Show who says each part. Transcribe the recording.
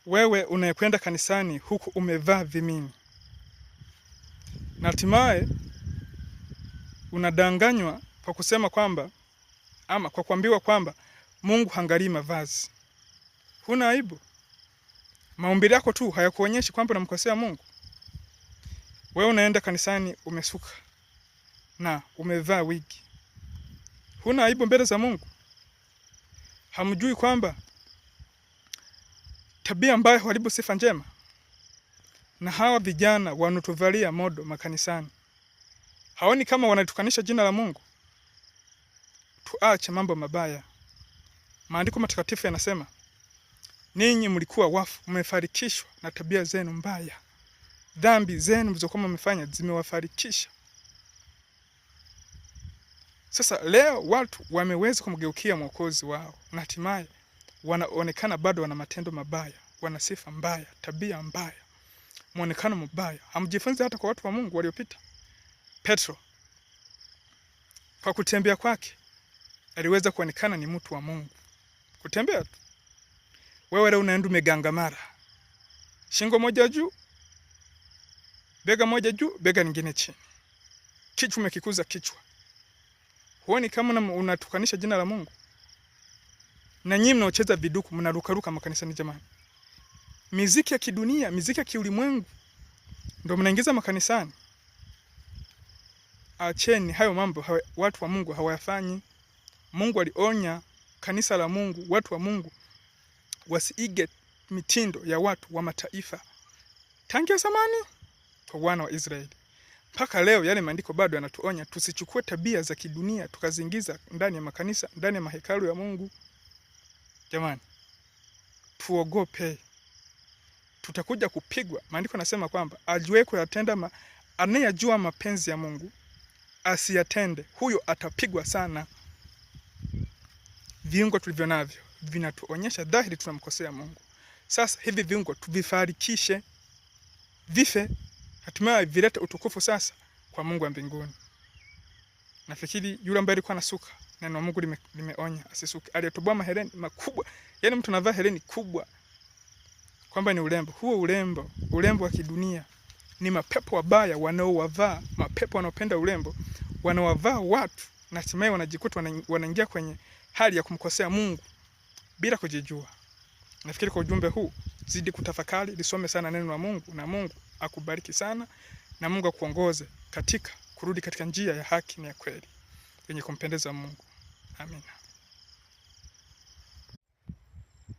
Speaker 1: wewe unayekwenda kanisani huku umevaa vimini, na hatimaye unadanganywa kwa kusema kwamba ama kwa kuambiwa kwamba Mungu haangalii mavazi. Huna aibu? Maombi yako tu hayakuonyeshi kwamba unamkosea Mungu? Wewe unaenda kanisani umesuka na umevaa wigi. Huna aibu mbele za Mungu? Hamjui kwamba tabia mbaya huharibu sifa njema? Na hawa vijana wanotuvalia modo makanisani, haoni kama wanatukanisha jina la Mungu? Tuache mambo mabaya. Maandiko matakatifu yanasema, ninyi mlikuwa wafu, mmefarikishwa na tabia zenu mbaya. Dhambi zenu mlizokuwa mmefanya zimewafarikisha. Sasa leo watu wameweza kumgeukia Mwokozi wao, na hatimaye wanaonekana bado wana matendo mabaya, wana sifa mbaya, tabia mbaya, muonekano mbaya. Hamjifunzi hata kwa watu wa Mungu waliopita. Petro, kwa kutembea kwake aliweza kuonekana ni mtu wa Mungu. Kutembea tu. Wewe leo unaenda umegangamara, shingo moja juu, bega moja juu, bega nyingine chini, kichwa umekikuza kichwa. Huoni kama unatukanisha jina la Mungu? Na nyinyi mnaocheza viduku, mnarukaruka makanisani jamani. Miziki ya kidunia, miziki ya kiulimwengu ndio mnaingiza makanisani. Acheni hayo mambo, watu wa Mungu hawayafanyi. Mungu alionya kanisa la Mungu, watu wa Mungu wasiige mitindo ya watu wa mataifa. Tangia zamani kwa wana wa Israeli mpaka leo, yale maandiko bado yanatuonya tusichukue tabia za kidunia tukaziingiza ndani ya makanisa, ndani ya mahekalu ya Mungu. Jamani, tuogope. Tutakuja kupigwa. Maandiko yanasema kwamba ajuaye kuyatenda anayejua mapenzi ya Mungu asiyatende, huyo atapigwa sana. Viungo tulivyo navyo vinatuonyesha dhahiri tunamkosea Mungu. Sasa hivi viungo tuvifarikishe, vife, hatimaye vilete utukufu sasa kwa Mungu wa mbinguni. Nafikiri yule ambaye alikuwa anasuka, neno la Mungu limeonya asisuke. Aliyetoboa mahereni makubwa, yani mtu anavaa hereni kubwa kwamba ni urembo. Huo urembo wa kidunia ni mapepo wabaya wanaowavaa, mapepo wanaopenda urembo wanaowavaa watu, na hatimaye wanajikuta wanaingia kwenye hali ya kumkosea Mungu bila kujijua. Nafikiri kwa ujumbe huu zidi kutafakari, lisome sana neno la Mungu, na Mungu akubariki sana, na Mungu akuongoze katika kurudi katika njia ya haki na ya kweli yenye kumpendeza Mungu. Amina.